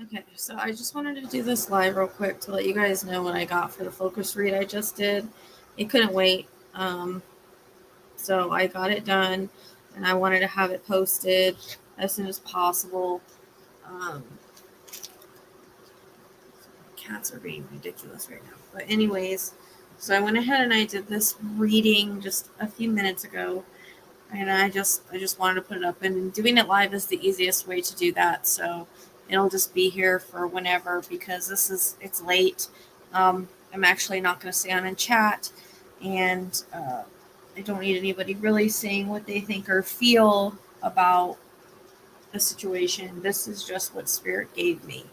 Okay, so I just wanted to do this live real quick to let you guys know what I got for the focus read I just did. It couldn't wait. So I got it done, and I wanted to have it posted as soon as possible. Um, Cats are being ridiculous right now. But anyways, so I went ahead and I did this reading just a few minutes ago, and I just wanted to put it up. And doing it live is the easiest way to do that. So it'll just be here for whenever, because it's late. I'm actually not going to stay on and chat, and I don't need anybody really saying what they think or feel about the situation. This is just what Spirit gave me.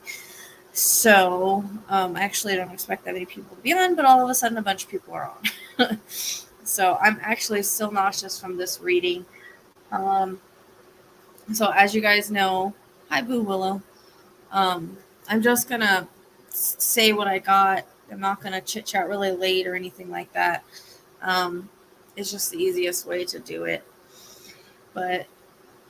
So, actually, I don't expect that many people to be on, but all of a sudden, a bunch of people are on. So, I'm actually still nauseous from this reading. Um, so, as you guys know, hi, Boo Willow. I'm just gonna say what I got. I'm not gonna chit chat really late or anything like that. Um, it's just the easiest way to do it. But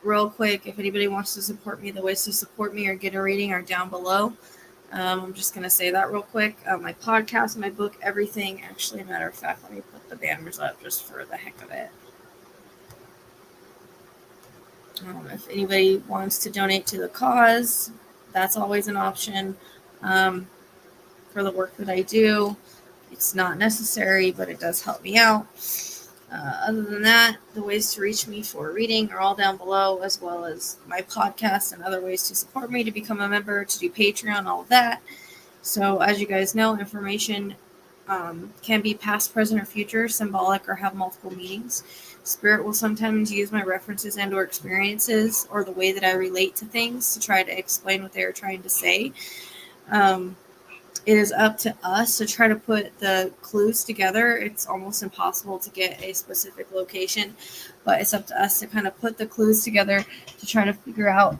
real quick, if anybody wants to support me, the ways to support me or get a reading are down below. I'm just going to say that real quick. My podcast, my book, everything. Actually, matter of fact, let me put the banners up just for the heck of it. If anybody wants to donate to the cause, that's always an option for the work that I do. It's not necessary, but it does help me out. Other than that, the ways to reach me for reading are all down below, as well as my podcast and other ways to support me, to become a member, to do Patreon, all of that. So, as you guys know, information can be past, present, or future, symbolic, or have multiple meanings. Spirit will sometimes use my references and or experiences or the way that I relate to things to try to explain what they are trying to say. It is up to us to try to put the clues together. It's almost impossible to get a specific location, but it's up to us to kind of put the clues together to try to figure out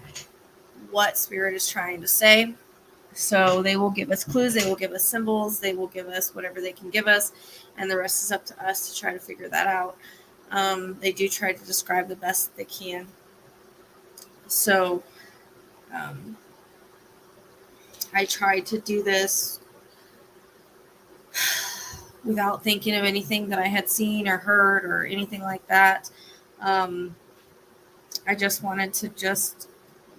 what Spirit is trying to say. So they will give us clues, they will give us symbols, they will give us whatever they can give us, and the rest is up to us to try to figure that out. They do try to describe the best they can. So I tried to do this without thinking of anything that I had seen or heard or anything like that. I just wanted to just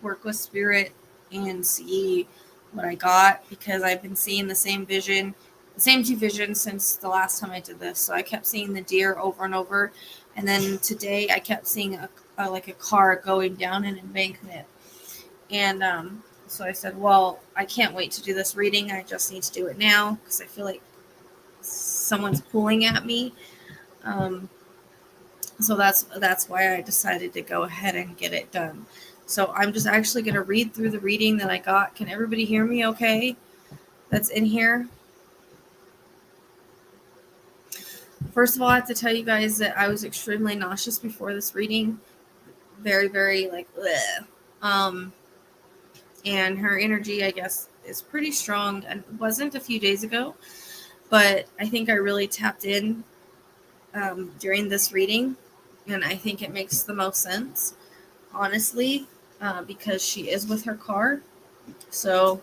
work with Spirit and see what I got, because I've been seeing the same vision, the same two visions since the last time I did this. So I kept seeing the deer over and over, and then today I kept seeing a car going down an embankment, and so I said, well, I can't wait to do this reading. I just need to do it now because I feel like someone's pulling at me. So that's why I decided to go ahead and get it done. So I'm just actually going to read through the reading that I got. Can everybody hear me okay? That's in here. First of all, I have to tell you guys that I was extremely nauseous before this reading. Very, very like, bleh. And her energy, I guess, is pretty strong. And it wasn't a few days ago, but I think I really tapped in during this reading. And I think it makes the most sense, honestly, because she is with her car. So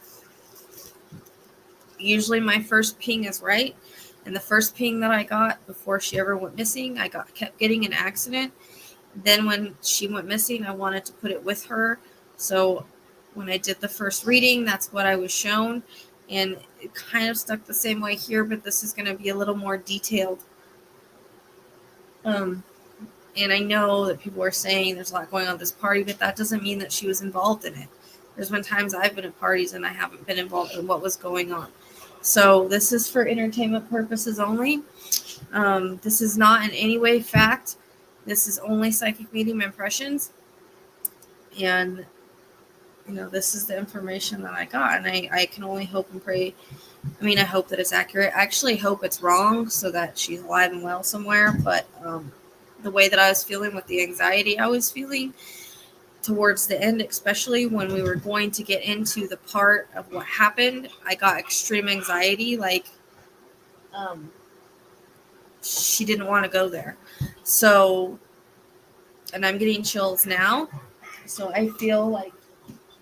usually my first ping is right. And the first ping that I got before she ever went missing, I kept getting an accident. Then when she went missing, I wanted to put it with her. So when I did the first reading, that's what I was shown. And it kind of stuck the same way here, but this is going to be a little more detailed. And I know that people are saying there's a lot going on at this party, but that doesn't mean that she was involved in it. There's been times I've been at parties and I haven't been involved in what was going on. So this is for entertainment purposes only. This is not in any way fact. This is only psychic medium impressions. And, this is the information that I got. And I can only hope and pray. I mean, I hope that it's accurate. I actually hope it's wrong so that she's alive and well somewhere. But the way that I was feeling with the anxiety I was feeling towards the end, especially when we were going to get into the part of what happened, I got extreme anxiety. Like, she didn't want to go there. So, and I'm getting chills now. So I feel like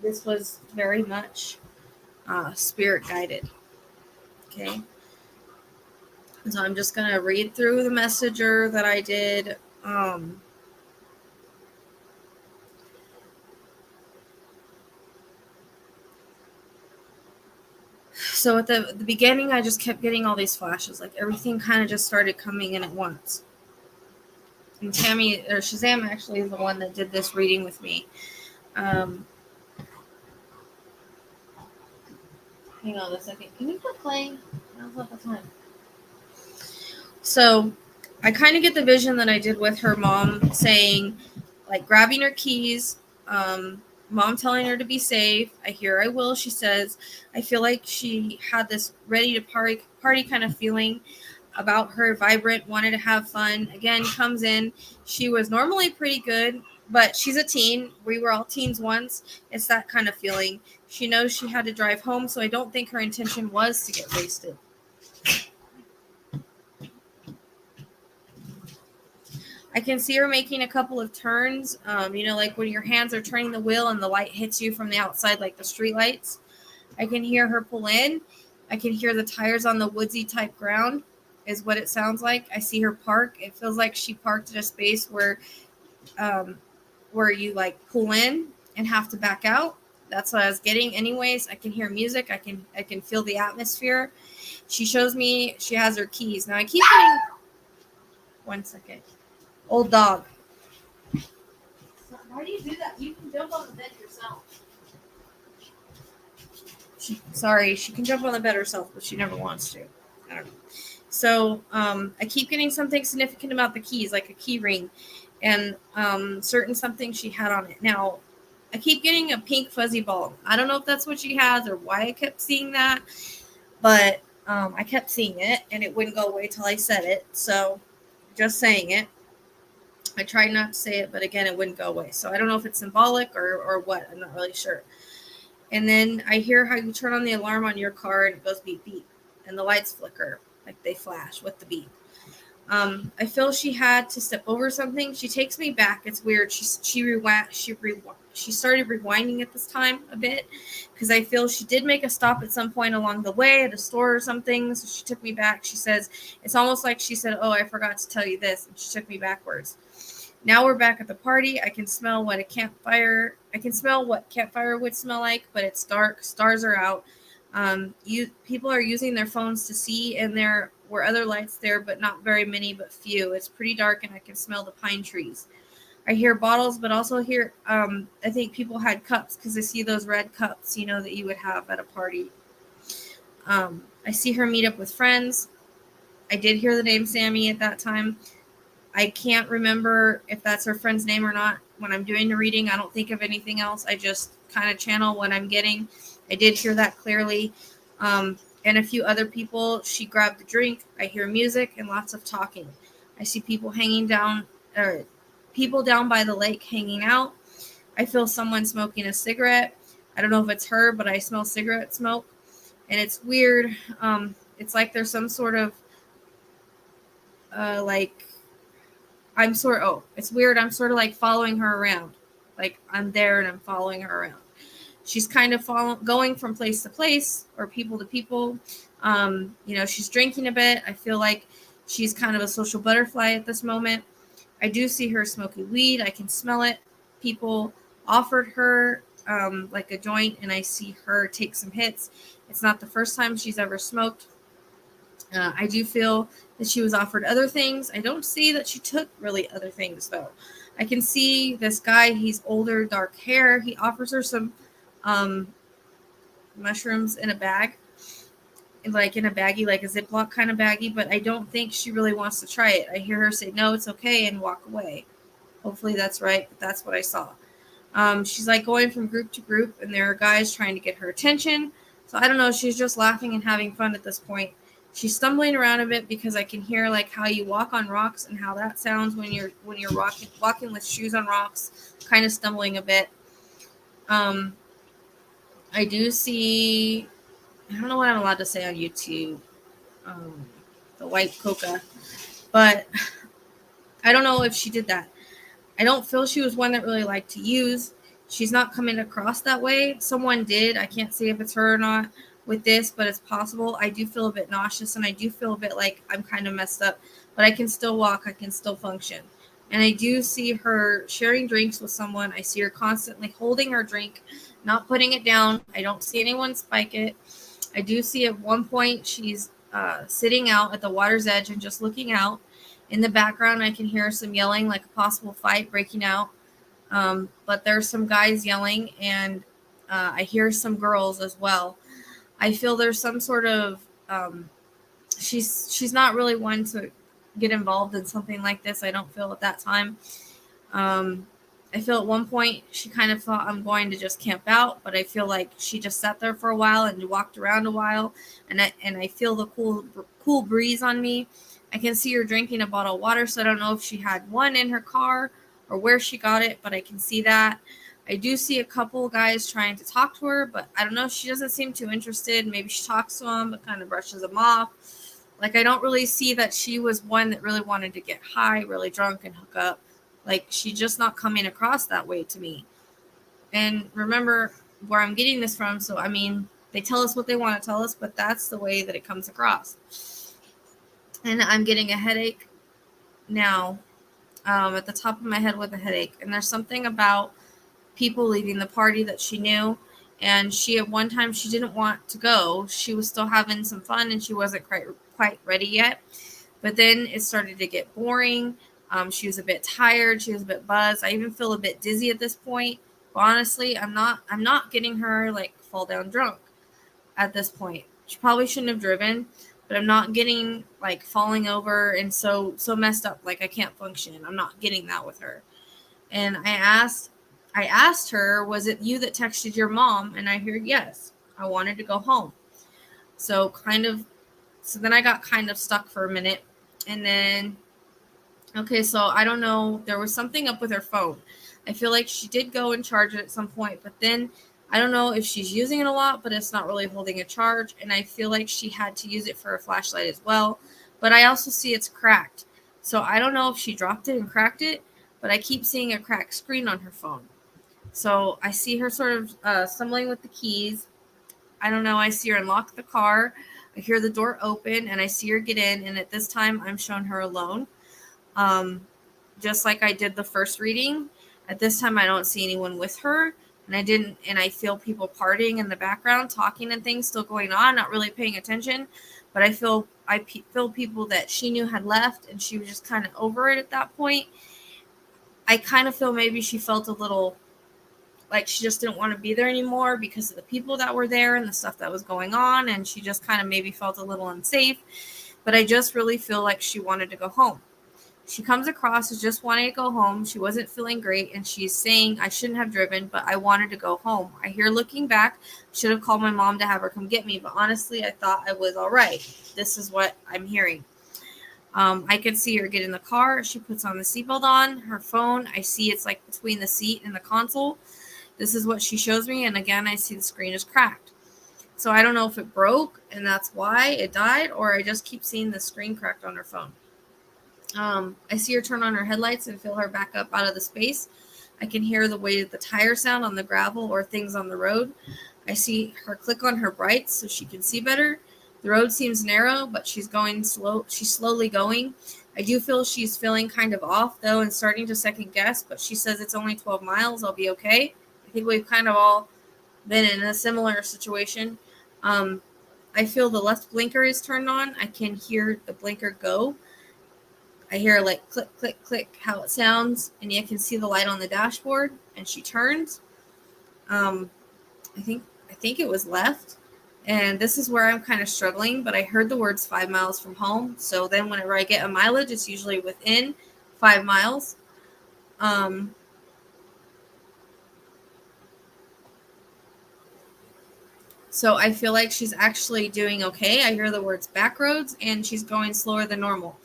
this was very much spirit guided. Okay. So I'm just going to read through the messenger that I did. So at the beginning, I just kept getting all these flashes. Like everything kind of just started coming in at once. And Shazam actually is the one that did this reading with me. Hang on a second. Can you quit playing? Now's not the time. So I kind of get the vision that I did with her mom saying, like, grabbing her keys, mom telling her to be safe. I hear I will, she says. I feel like she had this ready to party kind of feeling about her, vibrant, wanted to have fun. Again, comes in. She was normally pretty good, but she's a teen. We were all teens once. It's that kind of feeling. She knows she had to drive home, so I don't think her intention was to get wasted. I can see her making a couple of turns, like when your hands are turning the wheel and the light hits you from the outside, like the street lights. I can hear her pull in. I can hear the tires on the woodsy type ground is what it sounds like. I see her park. It feels like she parked at a space where you like pull in and have to back out. That's what I was getting. Anyways, I can hear music. I can feel the atmosphere. She shows me she has her keys. Now I keep getting 1 second. Old dog. Why do you do that? You can jump on the bed yourself. She can jump on the bed herself, but she never wants to. I don't know. So I keep getting something significant about the keys, like a key ring, and certain something she had on it. Now, I keep getting a pink fuzzy ball. I don't know if that's what she has or why I kept seeing that, but I kept seeing it, and it wouldn't go away till I said it. So just saying it. I tried not to say it, but again, it wouldn't go away. So I don't know if it's symbolic or what. I'm not really sure. And then I hear how you turn on the alarm on your car and it goes beep, beep. And the lights flicker, like they flash with the beep. I feel she had to step over something. She takes me back. It's weird. She started rewinding at this time a bit because I feel she did make a stop at some point along the way at a store or something. So she took me back. She says, it's almost like she said, oh, I forgot to tell you this. And she took me backwards. Now we're back at the party. I can smell what campfire would smell like, but it's dark. Stars are out. People are using their phones to see, and there were other lights there, but not very many, but few. It's pretty dark, and I can smell the pine trees. I hear bottles, but also hear, I think people had cups because I see those red cups, that you would have at a party. I see her meet up with friends. I did hear the name Sammy at that time. I can't remember if that's her friend's name or not. When I'm doing the reading, I don't think of anything else. I just kind of channel what I'm getting. I did hear that clearly. And a few other people. She grabbed a drink. I hear music and lots of talking. I see people down by the lake hanging out. I feel someone smoking a cigarette. I don't know if it's her, but I smell cigarette smoke. And it's weird. It's like there's some sort of it's weird. I'm sort of like following her around. Like I'm there and I'm following her around. She's kind of going from place to place or people to people. She's drinking a bit. I feel like she's kind of a social butterfly at this moment. I do see her smoking weed. I can smell it. People offered her like a joint, and I see her take some hits. It's not the first time she's ever smoked. I do feel that she was offered other things. I don't see that she took really other things, though. I can see this guy. He's older, dark hair. He offers her some mushrooms in a bag, like in a baggie, like a Ziploc kind of baggie, but I don't think she really wants to try it. I hear her say, no, it's okay, and walk away. Hopefully that's right, but that's what I saw. She's like going from group to group, and there are guys trying to get her attention. So I don't know. She's just laughing and having fun at this point. She's stumbling around a bit because I can hear like how you walk on rocks and how that sounds when you're walking with shoes on rocks, kind of stumbling a bit. I do see. I don't know what I'm allowed to say on YouTube. The white coca, but I don't know if she did that. I don't feel she was one that really liked to use. she's not coming across that way. Someone did. I can't say if it's her or not with this, but it's possible. I do feel a bit nauseous, and I do feel a bit like I'm kind of messed up, but I can still walk. I can still function. And I do see her sharing drinks with someone. I see her constantly holding her drink, not putting it down. I don't see anyone spike it. I do see at one point she's sitting out at the water's edge and just looking out. In the background, I can hear some yelling, like a possible fight breaking out. But there's some guys yelling, and I hear some girls as well. I feel there's some sort of she's not really one to get involved in something like this. I don't feel at that time. I feel at one point she kind of thought I'm going to just camp out, but I feel like she just sat there for a while and walked around a while, and I feel the cool breeze on me. I can see her drinking a bottle of water, so I don't know if she had one in her car or where she got it, but I can see that. I do see a couple guys trying to talk to her, but I don't know. She doesn't seem too interested. Maybe she talks to them, but kind of brushes them off. Like, I don't really see that she was one that really wanted to get high, really drunk, and hook up. Like, she's just not coming across that way to me. And remember where I'm getting this from. So, I mean, they tell us what they want to tell us, but that's the way that it comes across. And I'm getting a headache now, at the top of my head with a headache. And there's something about people leaving the party that she knew. And she, at one time, she didn't want to go. She was still having some fun, and she wasn't quite ready yet. But then it started to get boring. She was a bit tired. She was a bit buzzed. I even feel a bit dizzy at this point. But honestly, I'm not getting her like fall down drunk at this point. She probably shouldn't have driven, but I'm not getting like falling over and so messed up like I can't function. I'm not getting that with her. And I asked her, was it you that texted your mom? And I heard yes. I wanted to go home. So then I got kind of stuck for a minute. And then, okay, so I don't know. There was something up with her phone. I feel like she did go and charge it at some point, but then I don't know if she's using it a lot, but it's not really holding a charge. And I feel like she had to use it for a flashlight as well. But I also see it's cracked. So I don't know if she dropped it and cracked it, but I keep seeing a cracked screen on her phone. So I see her sort of stumbling with the keys. I don't know. I see her unlock the car. I hear the door open, and I see her get in. And at this time, I'm showing her alone. Just like I did the first reading. At this time, I don't see anyone with her. And I feel people partying in the background, talking and things still going on, not really paying attention. But I feel people that she knew had left, and she was just kind of over it at that point. I kind of feel maybe she felt a little like she just didn't want to be there anymore because of the people that were there and the stuff that was going on. And she just kind of maybe felt a little unsafe. But I just really feel like she wanted to go home. She comes across as just wanting to go home. She wasn't feeling great, and she's saying, I shouldn't have driven, but I wanted to go home. I hear looking back, should have called my mom to have her come get me, but honestly, I thought I was all right. This is what I'm hearing. I can see her get in the car. She puts on the seatbelt on, her phone. I see it's like between the seat and the console. This is what she shows me, and again, I see the screen is cracked. So I don't know if it broke, and that's why it died, or I just keep seeing the screen cracked on her phone. I see her turn on her headlights and fill her back up out of the space. I can hear the weight of the tire sound on the gravel or things on the road. I see her click on her brights so she can see better. The road seems narrow, but she's going slow. She's slowly going. I do feel she's feeling kind of off, though, and starting to second guess, but she says it's only 12 miles. I'll be okay. I think we've kind of all been in a similar situation. I feel the left blinker is turned on. I can hear the blinker go. I hear like click, click, click, how it sounds, and you can see the light on the dashboard, and she turns. I think it was left, and this is where I'm kind of struggling, but I heard the words 5 miles from home, so then whenever I get a mileage, it's usually within 5 miles. So I feel like she's actually doing okay. I hear the words back roads, and she's going slower than normal.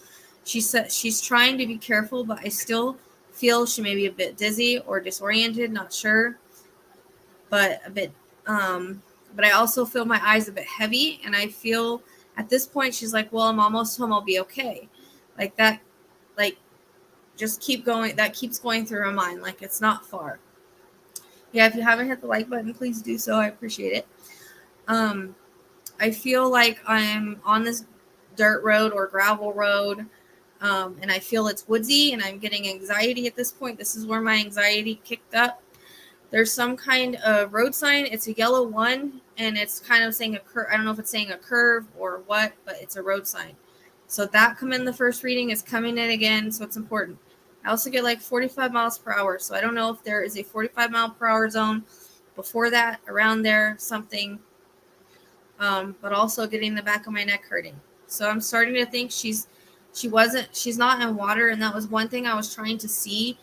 She said she's trying to be careful, but I still feel she may be a bit dizzy or disoriented, not sure, but a bit. But I also feel my eyes a bit heavy, and I feel at this point she's like, "Well, I'm almost home. I'll be okay." Like that, like just keep going. That keeps going through her mind, like it's not far. Yeah, if you haven't hit the like button, please do so. I appreciate it. I feel like I'm on this dirt road or gravel road, and I feel it's woodsy, and I'm getting anxiety at this point. This is where my anxiety kicked up. There's some kind of road sign. It's a yellow one, and it's kind of saying a curve. I don't know if it's saying a curve or what, but it's a road sign. So that come in the first reading is coming in again, so it's important. I also get like 45 miles per hour, so I don't know if there is a 45 mile per hour zone before that, around there, something. But also getting the back of my neck hurting. So I'm starting to think she's not in water, and that was one thing I was trying to see.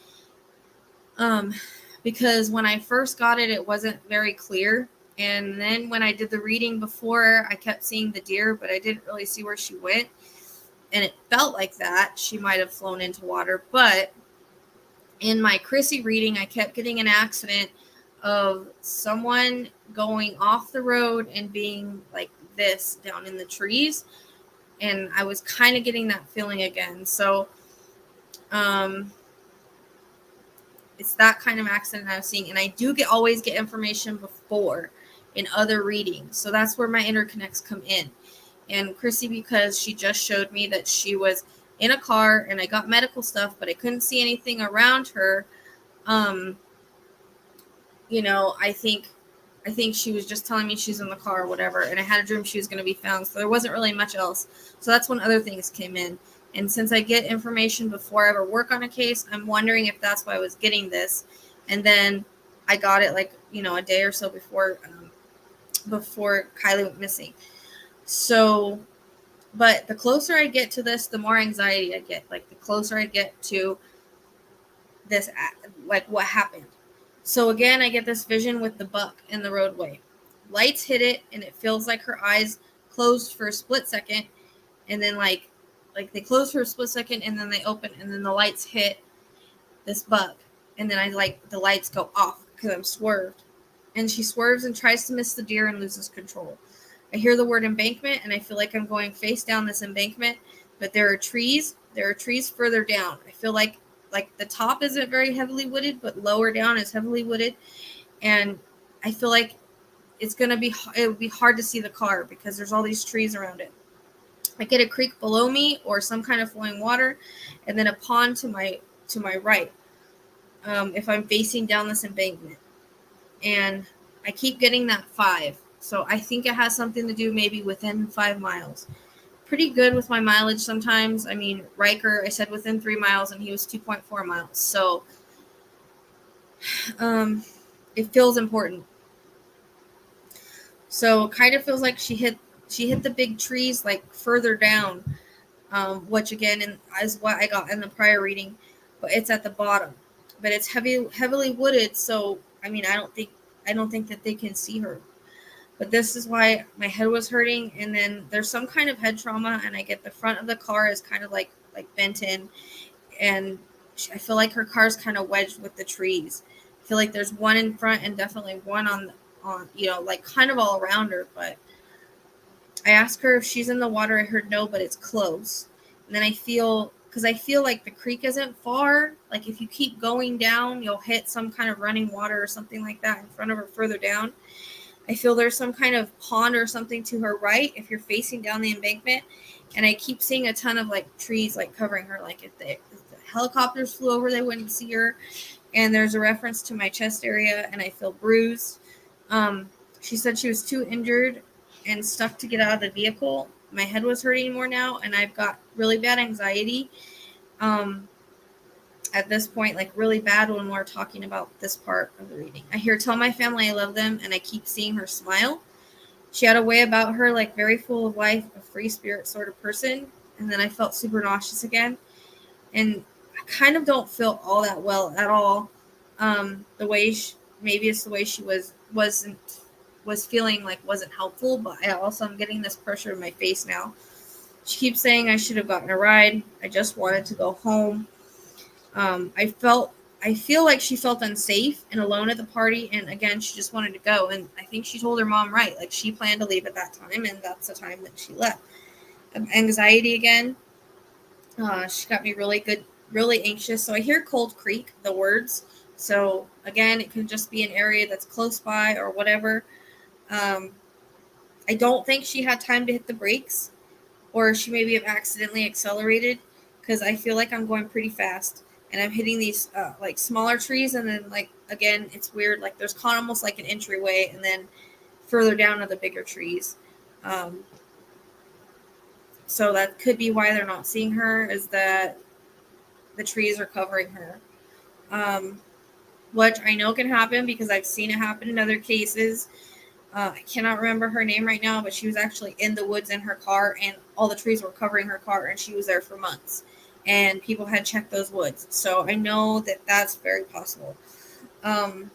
Because when I first got it, it wasn't very clear. And then when I did the reading before, I kept seeing the deer, but I didn't really see where she went. And it felt like that she might have flown into water. But in my Chrissy reading, I kept getting an accident of someone going off the road and being like this down in the trees. And I was kind of getting that feeling again. So, it's that kind of accident I was seeing. And I do always get information before in other readings. So that's where my interconnects come in. And Chrissy, because she just showed me that she was in a car and I got medical stuff, but I couldn't see anything around her. I think she was just telling me she's in the car or whatever. And I had a dream she was going to be found. So there wasn't really much else. So that's when other things came in. And since I get information before I ever work on a case, I'm wondering if that's why I was getting this. And then I got it a day or so before Kiely went missing. So, but the closer I get to this, the more anxiety I get. Like the closer I get to this, like what happened. So again, I get this vision with the buck in the roadway. Lights hit it, and it feels like her eyes closed for a split second, and then like they close for a split second, and then they open, and then the lights hit this buck, and then the lights go off because I'm swerved, and she swerves and tries to miss the deer and loses control. I hear the word embankment, and I feel like I'm going face down this embankment, but there are trees. There are trees further down. I feel like the top isn't very heavily wooded, but lower down is heavily wooded, and I feel like it would be hard to see the car because there's all these trees around it. I get a creek below me or some kind of flowing water, and then a pond to my right. If I'm facing down this embankment, and I keep getting that 5, so I think it has something to do maybe within 5 miles. Pretty good with my mileage sometimes. I mean, Riker, I said within 3 miles, and he was 2.4 miles. So, it feels important. So, kind of feels like she hit the big trees like further down, which again is what I got in the prior reading, but it's at the bottom. But it's heavily wooded, so I mean, I don't think that they can see her. But this is why my head was hurting, and then there's some kind of head trauma, and I get the front of the car is kind of like bent in, and I feel like her car's kind of wedged with the trees. I feel like there's one in front and definitely one on kind of all around her. But I asked her if she's in the water. I heard no, but it's close. And then I feel like the creek isn't far. Like if you keep going down, you'll hit some kind of running water or something like that in front of her further down. I feel there's some kind of pond or something to her right if you're facing down the embankment. And I keep seeing a ton of trees covering her. Like if the helicopters flew over, they wouldn't see her. And there's a reference to my chest area, and I feel bruised. She said she was too injured and stuck to get out of the vehicle. My head was hurting more now, and I've got really bad anxiety. At this point, really bad when we're talking about this part of the reading. I hear tell my family I love them, and I keep seeing her smile. She had a way about her, very full of life, a free spirit sort of person. And then I felt super nauseous again. And I kind of don't feel all that well at all. The way maybe it's the way she was feeling wasn't helpful, but I also am getting this pressure in my face now. She keeps saying I should have gotten a ride. I just wanted to go home. I feel like she felt unsafe and alone at the party, and again, she just wanted to go. And I think she told her mom right, she planned to leave at that time, and that's the time that she left. Anxiety again. She got me really anxious. So I hear Cold Creek, the words, So again, it could just be an area that's close by or whatever. I don't think she had time to hit the brakes, or she maybe have accidentally accelerated, because I feel like I'm going pretty fast and I'm hitting these like smaller trees, and then like again, it's weird. Like there's kind of almost like an entryway, and then further down are the bigger trees. So that could be why they're not seeing her, is that the trees are covering her. Which I know can happen because I've seen it happen in other cases. I cannot remember her name right now, but she was actually in the woods in her car, and all the trees were covering her car, and she was there for months. And people had checked those woods. So I know that that's very possible. But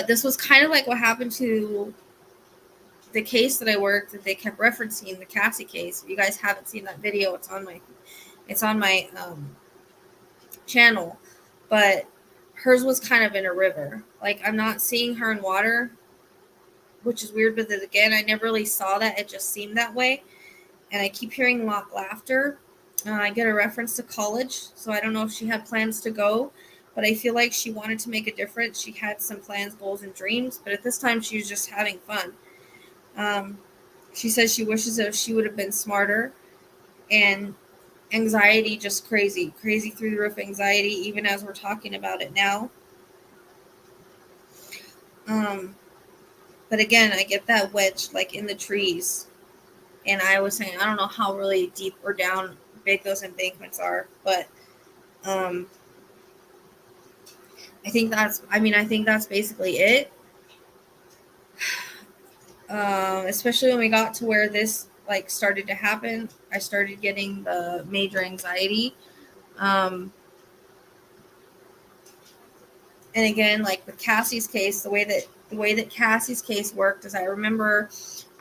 this was kind of like what happened to the case that I worked that they kept referencing, the Cassie case. If you guys haven't seen that video, it's on my channel. But hers was kind of in a river. Like, I'm not seeing her in water, which is weird, but then again, I never really saw that. It just seemed that way. And I keep hearing laughter. I get a reference to college, so I don't know if she had plans to go, but I feel like she wanted to make a difference. She had some plans, goals, and dreams, but at this time, she was just having fun. She says she wishes that she would have been smarter, and anxiety, just crazy through the roof anxiety, even as we're talking about it now. But again, I get that wedge like in the trees, and I was saying I don't know how really deep or down big those embankments are, but I think that's basically it. Especially when we got to where this like started to happen, I started getting the major anxiety. And again, like with Cassie's case, the way that Cassie's case worked is, I remember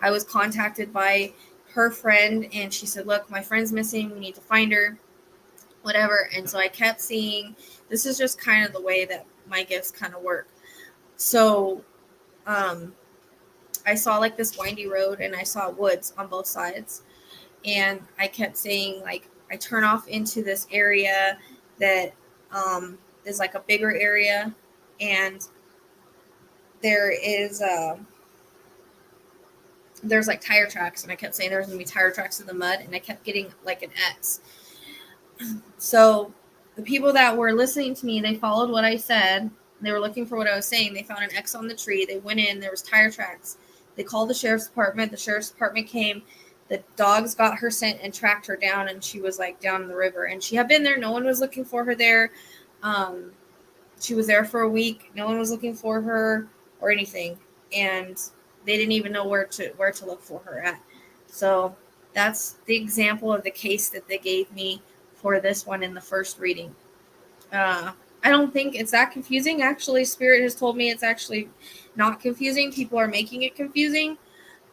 I was contacted by her friend, and she said, "Look, my friend's missing. We need to find her, whatever." And so I kept seeing, this is just kind of the way that my gifts kind of work. So, I saw like this windy road, and I saw woods on both sides, and I kept saying, like, I turn off into this area that is like a bigger area, and there's like tire tracks, and I kept saying there's gonna be tire tracks in the mud, and I kept getting like an X. So the people that were listening to me, they followed what I said. They were looking for what I was saying. They found an X on the tree. They went in. There was tire tracks. They called the sheriff's department. The sheriff's department came. The dogs got her scent and tracked her down, and she was like down in the river. And she had been there. No one was looking for her there. She was there for a week. No one was looking for her or anything, and they didn't even know where to look for her at. So that's the example of the case that they gave me for this one in the first reading. I don't think it's that confusing. Actually, Spirit has told me it's actually not confusing. People are making it confusing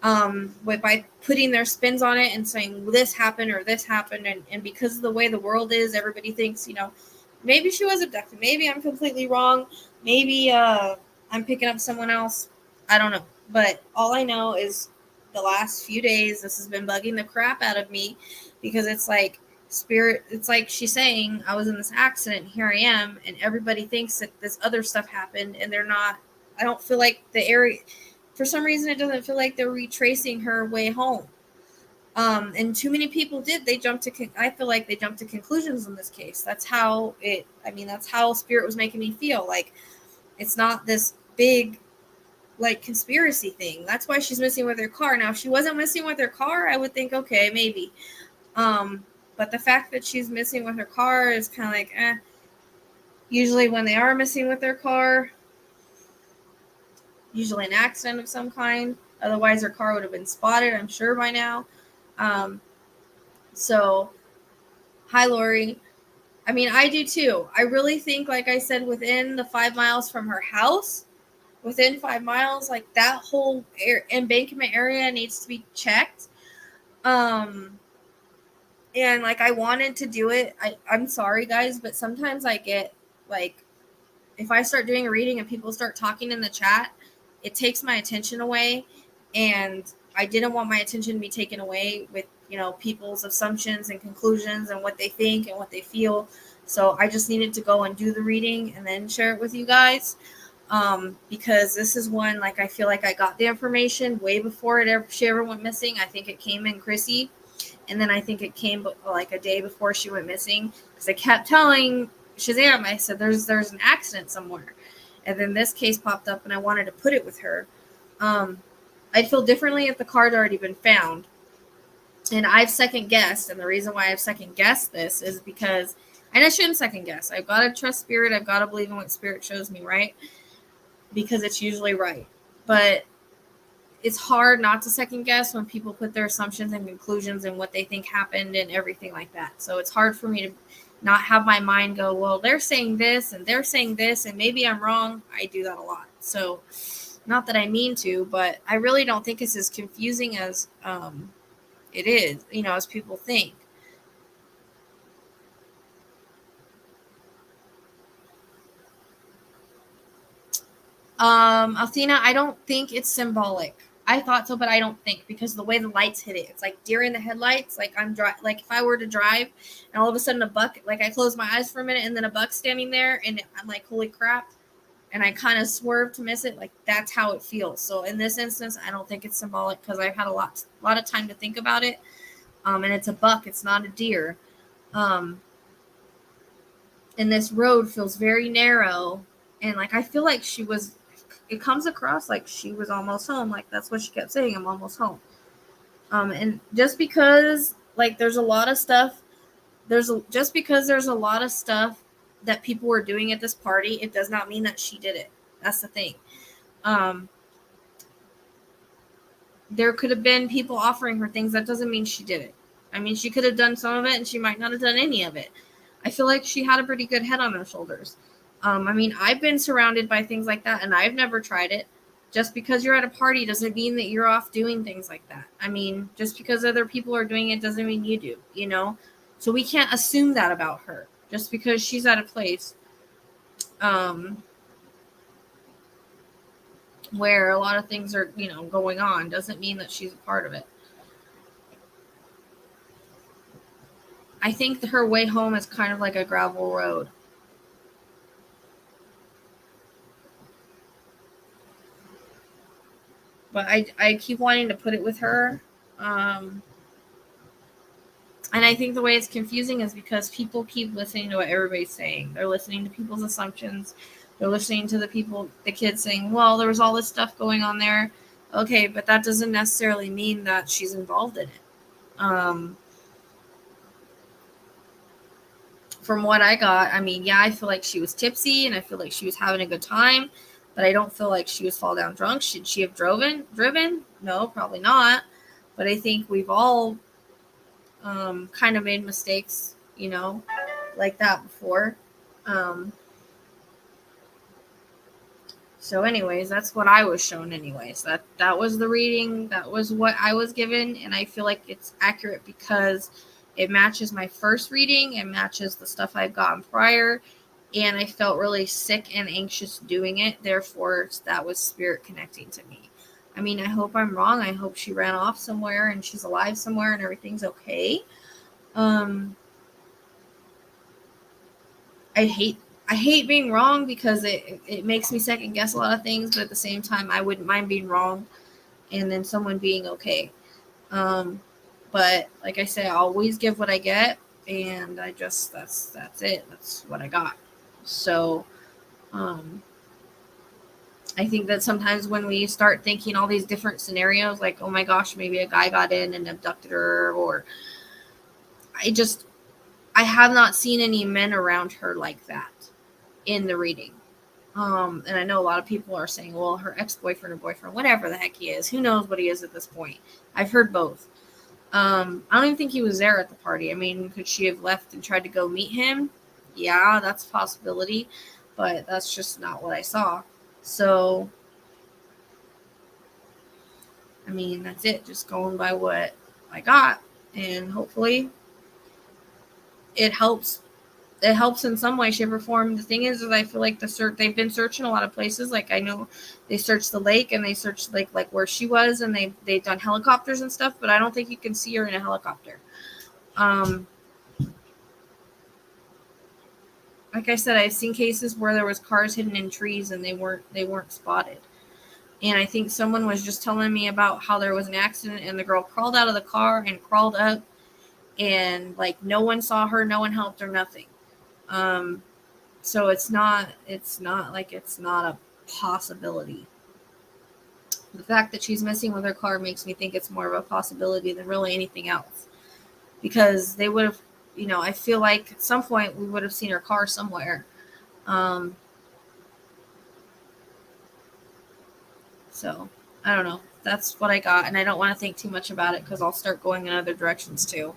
by putting their spins on it and saying this happened or this happened. And because of the way the world is, everybody thinks, maybe she was abducted. Maybe I'm completely wrong. Maybe I'm picking up someone else. I don't know. But all I know is the last few days, this has been bugging the crap out of me, because it's like, Spirit, it's like she's saying, I was in this accident, here I am, and everybody thinks that this other stuff happened, and they're not. I don't feel like the area, for some reason, it doesn't feel like they're retracing her way home. And too many people did. I feel like they jumped to conclusions in this case. That's how Spirit was making me feel. Like, it's not this big, like, conspiracy thing. That's why she's missing with her car. Now, if she wasn't missing with her car, I would think, okay, maybe. But the fact that she's missing with her car is kind of like, Usually when they are missing with their car, usually an accident of some kind. Otherwise, her car would have been spotted, I'm sure, by now. So, hi, Lori. I mean, I do too. I really think, like I said, within the 5 miles from her house, within 5 miles, like that whole embankment area needs to be checked. And like, I wanted to do it. I'm sorry, guys, but sometimes I get like, if I start doing a reading and people start talking in the chat, it takes my attention away. And I didn't want my attention to be taken away with, people's assumptions and conclusions and what they think and what they feel. So I just needed to go and do the reading and then share it with you guys. Because this is one, like, I feel like I got the information way before she ever went missing. I think it came in Chrissy, and then I think it came like a day before she went missing, because I kept telling Shazam, I said, there's an accident somewhere. And then this case popped up, and I wanted to put it with her. I'd feel differently if the card had already been found. And I've second guessed, and the reason why I've second guessed this is because, and I shouldn't second guess. I've got to trust Spirit. I've got to believe in what Spirit shows me, right? Because it's usually right. But it's hard not to second guess when people put their assumptions and conclusions and what they think happened and everything like that. So it's hard for me to not have my mind go, well, they're saying this and they're saying this, and maybe I'm wrong. I do that a lot. So not that I mean to, but I really don't think it's as confusing as it is, as people think. Athena, I don't think it's symbolic. I thought so, but I don't think, because the way the lights hit it, it's like deer in the headlights. Like like if I were to drive and all of a sudden a buck, like I close my eyes for a minute and then a buck's standing there and I'm like, holy crap. And I kind of swerve to miss it. Like that's how it feels. So in this instance, I don't think it's symbolic, because I've had a lot of time to think about it. And it's a buck. It's not a deer. And this road feels very narrow. And like, I feel like it comes across like she was almost home. Like that's what she kept saying. I'm almost home. And just because like there's a lot of stuff that people were doing at this party, it does not mean that she did it. That's the thing. There could have been people offering her things. That doesn't mean she did it. I mean, she could have done some of it and she might not have done any of it. I feel like she had a pretty good head on her shoulders. I mean, I've been surrounded by things like that, and I've never tried it. Just because you're at a party doesn't mean that you're off doing things like that. I mean, just because other people are doing it doesn't mean you do, So we can't assume that about her. Just because she's at a place where a lot of things are, going on doesn't mean that she's a part of it. I think her way home is kind of like a gravel road. But I keep wanting to put it with her. And I think the way it's confusing is because people keep listening to what everybody's saying. They're listening to people's assumptions. They're listening to the kids saying, well, there was all this stuff going on there. Okay, but that doesn't necessarily mean that she's involved in it. From what I got, I mean, yeah, I feel like she was tipsy and I feel like she was having a good time, but I don't feel like she was fall down drunk. Should she have driven? No, probably not. But I think we've all kind of made mistakes, like that before. So anyways, that's what I was shown anyways. That was the reading. That was what I was given. And I feel like it's accurate because it matches my first reading. It matches the stuff I've gotten prior. And I felt really sick and anxious doing it. Therefore, that was Spirit connecting to me. I mean, I hope I'm wrong. I hope she ran off somewhere and she's alive somewhere and everything's okay. I hate being wrong because it makes me second guess a lot of things, but at the same time, I wouldn't mind being wrong and then someone being okay. But like I say, I always give what I get, and I just that's it. That's what I got. So I think that sometimes when we start thinking all these different scenarios, like, oh my gosh, maybe a guy got in and abducted her, or I have not seen any men around her like that in the reading. And I know a lot of people are saying, well, her ex-boyfriend or boyfriend, whatever the heck he is, who knows what he is at this point. I've heard both. I don't even think he was there at the party. I mean, could she have left and tried to go meet him? Yeah, that's a possibility, but that's just not what I saw. So, I mean, that's it. Just going by what I got, and hopefully it helps. It helps in some way, shape, or form. The thing is I feel like they've been searching a lot of places. Like I know they searched the lake and they searched like where she was, and they've done helicopters and stuff, but I don't think you can see her in a helicopter. like I said, I've seen cases where there was cars hidden in trees and they weren't spotted. And I think someone was just telling me about how there was an accident and the girl crawled out of the car and crawled up, and like no one saw her, no one helped her, nothing. So it's not like it's not a possibility. The fact that she's missing with her car makes me think it's more of a possibility than really anything else. Because they would have, I feel like at some point we would have seen her car somewhere. So, I don't know. That's what I got, and I don't want to think too much about it because I'll start going in other directions too.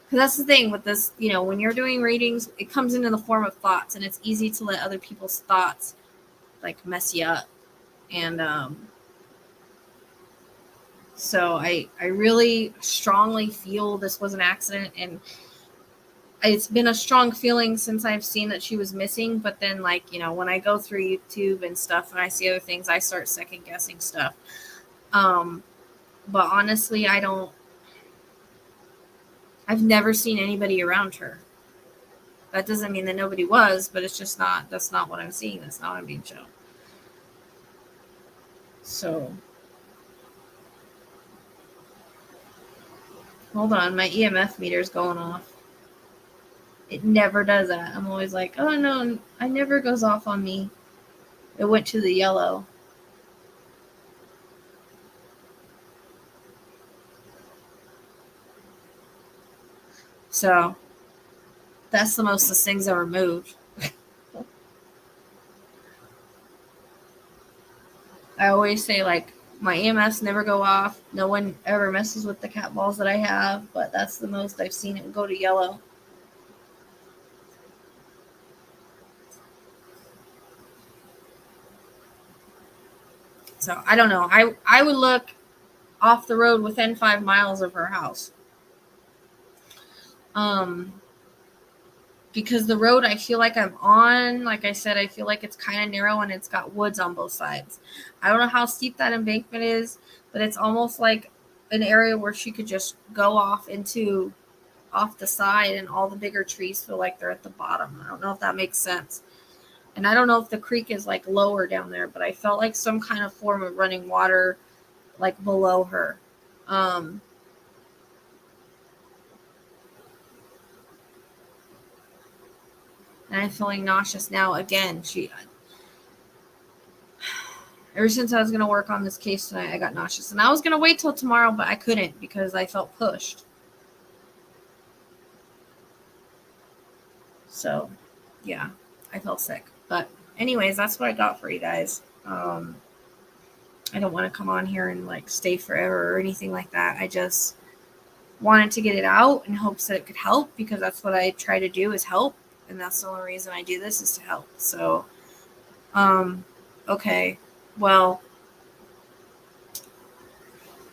Because that's the thing with this, when you're doing readings, it comes in the form of thoughts, and it's easy to let other people's thoughts, like, mess you up. And, so I really strongly feel this was an accident, and it's been a strong feeling since I've seen that she was missing. But then, like, when I go through YouTube and stuff and I see other things, I start second guessing stuff. But honestly, I've never seen anybody around her. That doesn't mean that nobody was, but it's just that's not what I'm seeing. That's not what I'm being shown. So, hold on, my EMF meter's going off. It never does that. I'm always like, oh no, it never goes off on me. It went to the yellow. So, that's the most this thing's ever moved. I always say, like, my EMFs never go off. No one ever messes with the cat balls that I have, but that's the most I've seen it go to yellow. So, I don't know. I would look off the road within 5 miles of her house. Because the road I feel like I'm on, like I said, I feel like it's kind of narrow and it's got woods on both sides. I don't know how steep that embankment is, but it's almost like an area where she could just go off the side, and all the bigger trees feel like they're at the bottom. I don't know if that makes sense. And I don't know if the creek is like lower down there, but I felt like some kind of form of running water like below her. And I'm feeling nauseous now again. Ever since I was going to work on this case tonight, I got nauseous. And I was going to wait till tomorrow, but I couldn't because I felt pushed. So, yeah, I felt sick. But anyways, that's what I got for you guys. I don't want to come on here and like stay forever or anything like that. I just wanted to get it out in hopes that it could help, because that's what I try to do, is help. And that's the only reason I do this, is to help. So, okay. Well,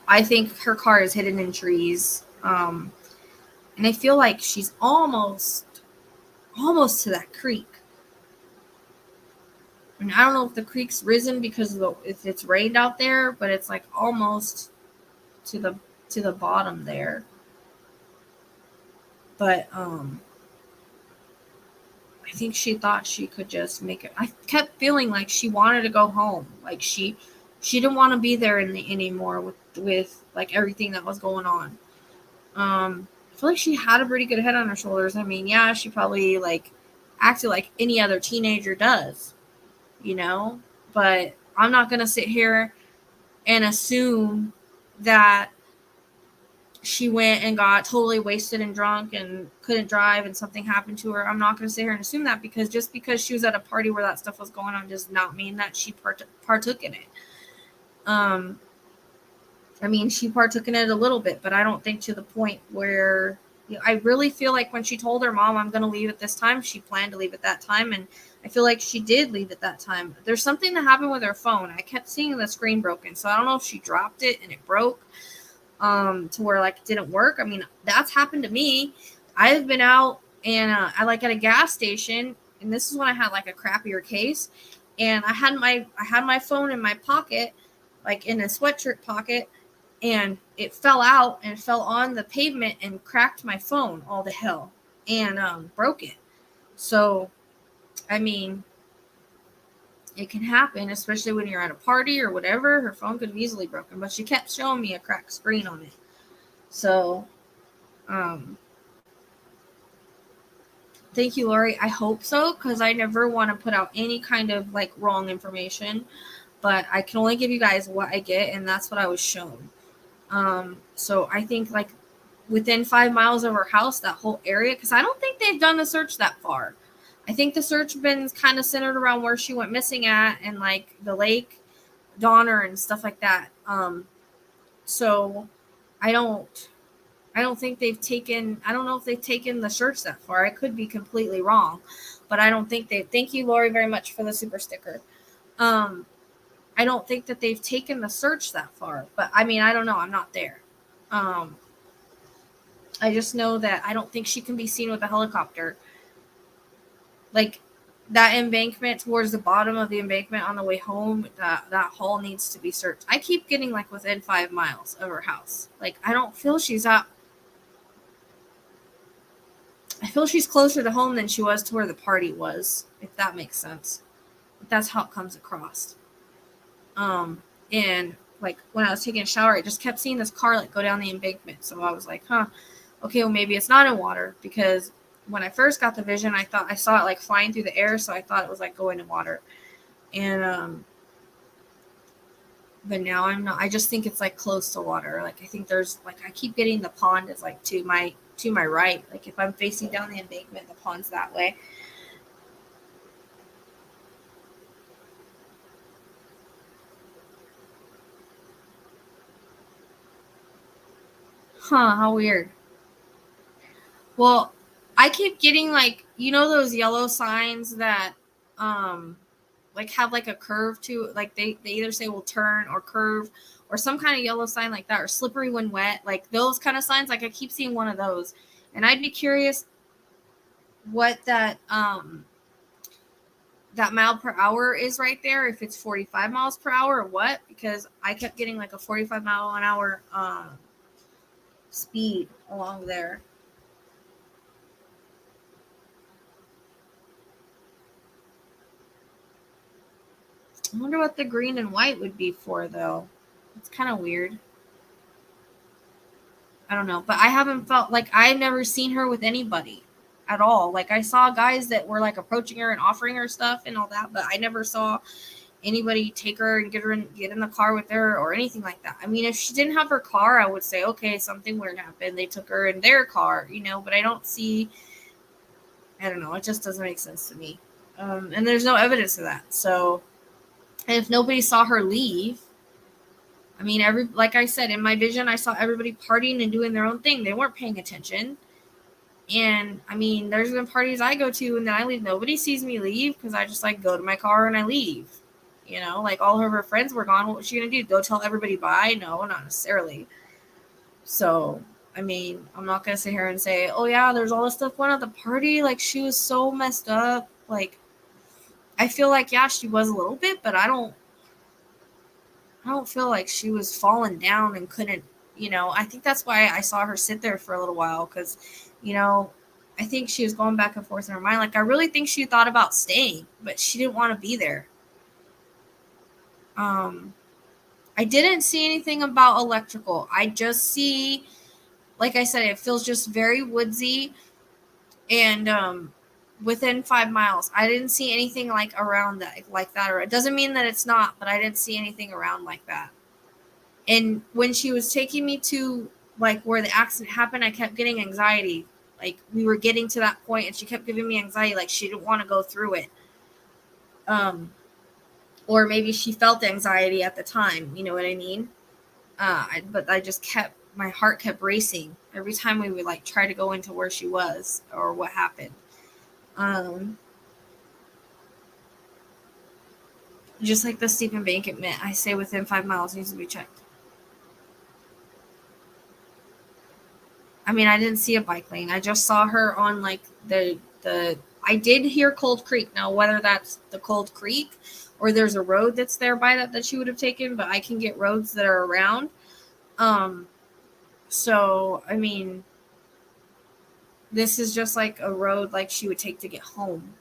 I think her car is hidden in trees. And I feel like she's almost to that creek. And I don't know if the creek's risen because if it's rained out there, but it's like almost to the bottom there. But I think she thought she could just make it. I kept feeling like she wanted to go home. Like she didn't want to be there anymore with like everything that was going on. I feel like she had a pretty good head on her shoulders. I mean, yeah, she probably like acted like any other teenager does, but I'm not going to sit here and assume that she went and got totally wasted and drunk and couldn't drive and something happened to her. I'm not going to sit here and assume that, because just because she was at a party where that stuff was going on does not mean that she partook in it. I mean, she partook in it a little bit, but I don't think to the point where, I really feel like when she told her mom, I'm going to leave at this time, she planned to leave at that time. And I feel like she did leave at that time. There's something that happened with her phone. I kept seeing the screen broken. So I don't know if she dropped it and it broke to where like it didn't work. I mean, that's happened to me. I've been out and I like at a gas station, and this is when I had like a crappier case, and I had my phone in my pocket, like in a sweatshirt pocket, and it fell out and fell on the pavement and cracked my phone all to hell and broke it. So I mean, it can happen, especially when you're at a party or whatever. Her phone could have easily broken, but she kept showing me a cracked screen on it. So, thank you, Lori. I hope so, because I never want to put out any kind of like wrong information, but I can only give you guys what I get, and that's what I was shown. So I think like within 5 miles of her house, that whole area, because I don't think they've done the search that far. I think the search been kind of centered around where she went missing at, and like the lake, Donner, and stuff like that. So I don't think they've taken, I don't know if they've taken the search that far. I could be completely wrong, but I don't think they, thank you, Lori, very much for the super sticker. I don't think that they've taken the search that far, but I mean, I don't know. I'm not there. I just know that I don't think she can be seen with a helicopter. Like that embankment towards the bottom of the embankment on the way home, that hall needs to be searched. I keep getting like within 5 miles of her house. Like I don't feel she's up. I feel she's closer to home than she was to where the party was, if that makes sense. If that's how it comes across. And like when I was taking a shower, I just kept seeing this car like go down the embankment. So I was like, okay, well maybe it's not in water, because when I first got the vision, I thought I saw it like flying through the air, so I thought it was like going in water. And but now I'm not. I just think it's like close to water. Like I think there's like, I keep getting the pond is like to my right. Like if I'm facing down the embankment, the pond's that way. How weird. Well, I keep getting like, you know, those yellow signs that like have like a curve to, like they either say will turn or curve or some kind of yellow sign like that, or slippery when wet, like those kind of signs. Like I keep seeing one of those, and I'd be curious what that mile per hour is right there, if it's 45 miles per hour or what, because I kept getting like a 45 mile an hour speed along there. I wonder what the green and white would be for, though. It's kind of weird. I don't know, but I haven't felt like, I've never seen her with anybody at all. Like I saw guys that were like approaching her and offering her stuff and all that, but I never saw anybody take her and get in the car with her or anything like that. I mean, if she didn't have her car, I would say, okay, something weird happened. They took her in their car, you know, but I don't see, I don't know. It just doesn't make sense to me. And there's no evidence of that. So, and if nobody saw her leave, I mean, like I said, in my vision, I saw everybody partying and doing their own thing. They weren't paying attention. And I mean, there's been parties I go to and then I leave. Nobody sees me leave because I just like go to my car and I leave. You know, like all of her friends were gone. What was she gonna do? Go tell everybody bye? No, not necessarily. So, I mean, I'm not gonna sit here and say, oh yeah, there's all this stuff going on at the party. Like she was so messed up. Like I feel like, yeah, she was a little bit, but I don't feel like she was falling down and couldn't, you know. I think that's why I saw her sit there for a little while, because, you know, I think she was going back and forth in her mind. Like, I really think she thought about staying, but she didn't want to be there. I didn't see anything about electrical. I just see, like I said, it feels just very woodsy and within 5 miles. I didn't see anything like around that, like that. Or it doesn't mean that it's not, but I didn't see anything around like that. And when she was taking me to like where the accident happened, I kept getting anxiety. Like we were getting to that point and she kept giving me anxiety, like she didn't want to go through it. Or maybe she felt anxiety at the time, you know what I mean? But I just kept, my heart kept racing every time we would like try to go into where she was or what happened. Just like the steep embankment, I say within 5 miles needs to be checked. I mean, I didn't see a bike lane. I just saw her on like the I did hear Cold Creek. Now, whether that's the Cold Creek or there's a road that's there by that she would have taken, but I can get roads that are around. So, I mean, this is just like a road like she would take to get home.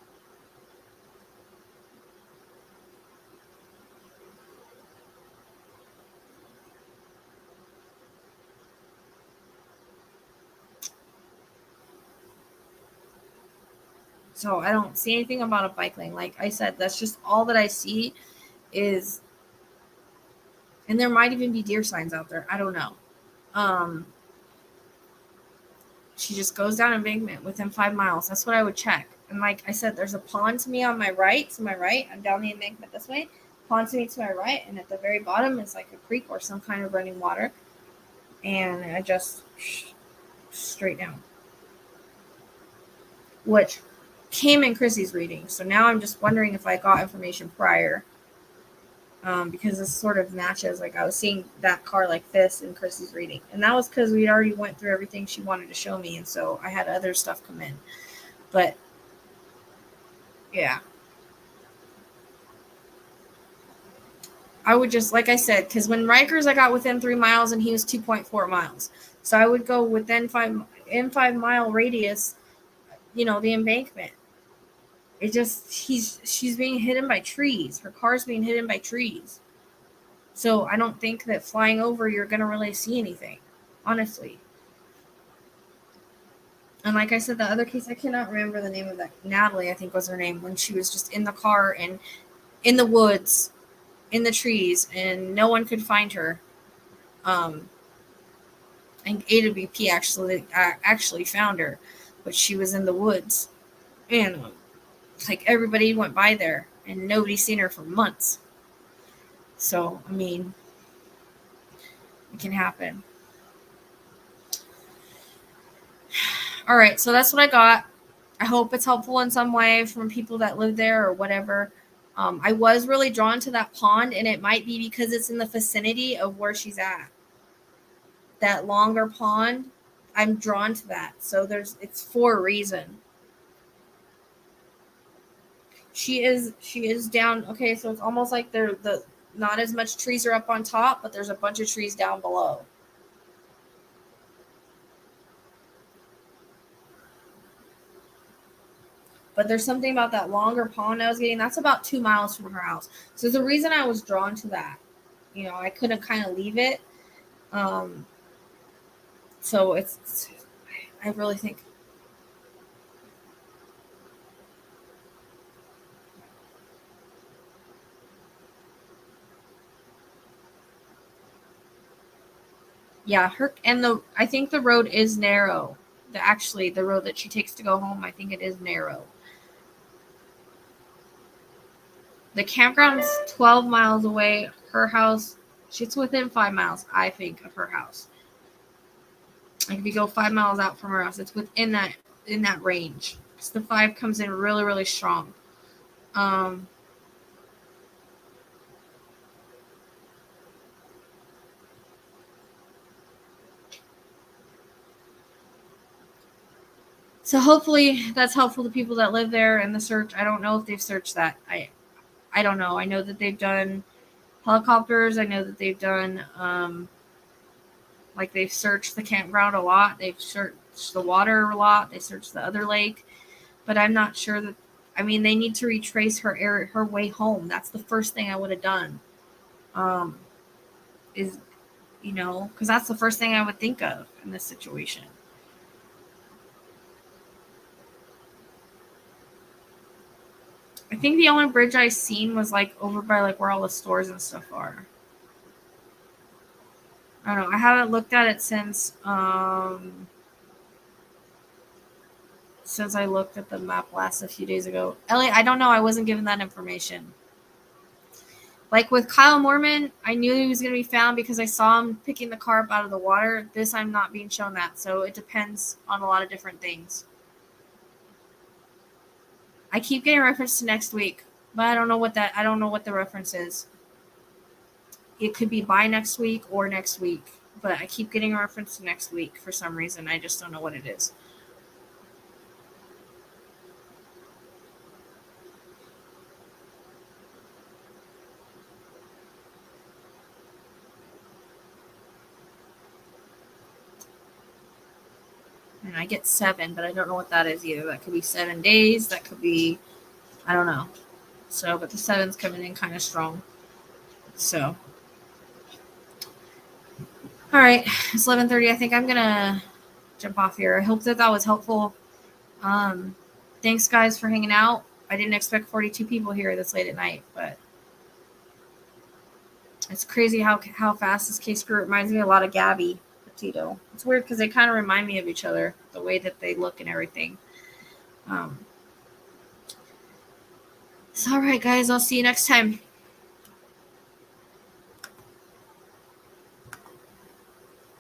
So I don't see anything about a bike lane. Like I said, that's just all that I see is, and there might even be deer signs out there. I don't know. She just goes down embankment within 5 miles. That's what I would check. And like I said, there's a pond to me on my right. To my right, I'm down the embankment this way. Pond to me to my right, and at the very bottom is like a creek or some kind of running water. And I just straight down, which came in Chrissy's reading. So now I'm just wondering if I got information prior, because this sort of matches. Like I was seeing that car like this in Chrissy's reading, and that was because we already went through everything she wanted to show me, and so I had other stuff come in. But yeah, I would just, like I said, because when Rikers I got within 3 miles and he was 2.4 miles, so I would go within 5 mile radius. The embankment. It just she's being hidden by trees. Her car's being hidden by trees. So I don't think that flying over you're gonna really see anything, honestly. And like I said, the other case, I cannot remember the name of that. Natalie, I think was her name, when she was just in the car and in the woods, in the trees, and no one could find her. And AWP actually found her, but she was in the woods, and like everybody went by there, and nobody's seen her for months. So I mean, it can happen. All right, so that's what I got. I hope it's helpful in some way from people that live there or whatever. I was really drawn to that pond, and it might be because it's in the vicinity of where she's at. That longer pond, I'm drawn to that. So it's for a reason. She is down. Okay, so it's almost like the not as much trees are up on top, but there's a bunch of trees down below. But there's something about that longer pond I was getting. That's about 2 miles from her house. So there's a reason I was drawn to that. I couldn't kind of leave it. So I really think. Yeah, I think the road is narrow. The road that she takes to go home, I think it is narrow. The campground's 12 miles away. Her house, she's within 5 miles, I think, of her house. Like if you go 5 miles out from her house, it's in that range. So the 5 comes in really, really strong. So hopefully that's helpful to people that live there in the search. I don't know if they've searched that. I don't know. I know that they've done helicopters. I know that they've done like they've searched the campground a lot. They've searched the water a lot. They searched the other lake, but I'm not sure that. I mean, they need to retrace her way home. That's the first thing I would have done. Because that's the first thing I would think of in this situation. I think the only bridge I seen was like over by like where all the stores and stuff are. I don't know. I haven't looked at it since I looked at the map a few days ago. Elliot, I don't know. I wasn't given that information. Like with Kyle Mormon, I knew he was going to be found because I saw him picking the car up out of the water. This, I'm not being shown that. So it depends on a lot of different things. I keep getting reference to next week, but I don't know what the reference is. It could be by next week or next week, but I keep getting a reference to next week for some reason. I just don't know what it is. And I get 7, but I don't know what that is either. That could be 7 days. That could be, I don't know. So, but the 7's coming in kind of strong. So, all right, it's 11:30. I think I'm gonna jump off here. I hope that was helpful. thanks, guys, for hanging out. I didn't expect 42 people here this late at night, but it's crazy how fast this case grew. It reminds me a lot of Gabby Petito. It's weird because they kind of remind me of each other, the way that they look and everything. So, all right, guys, I'll see you next time.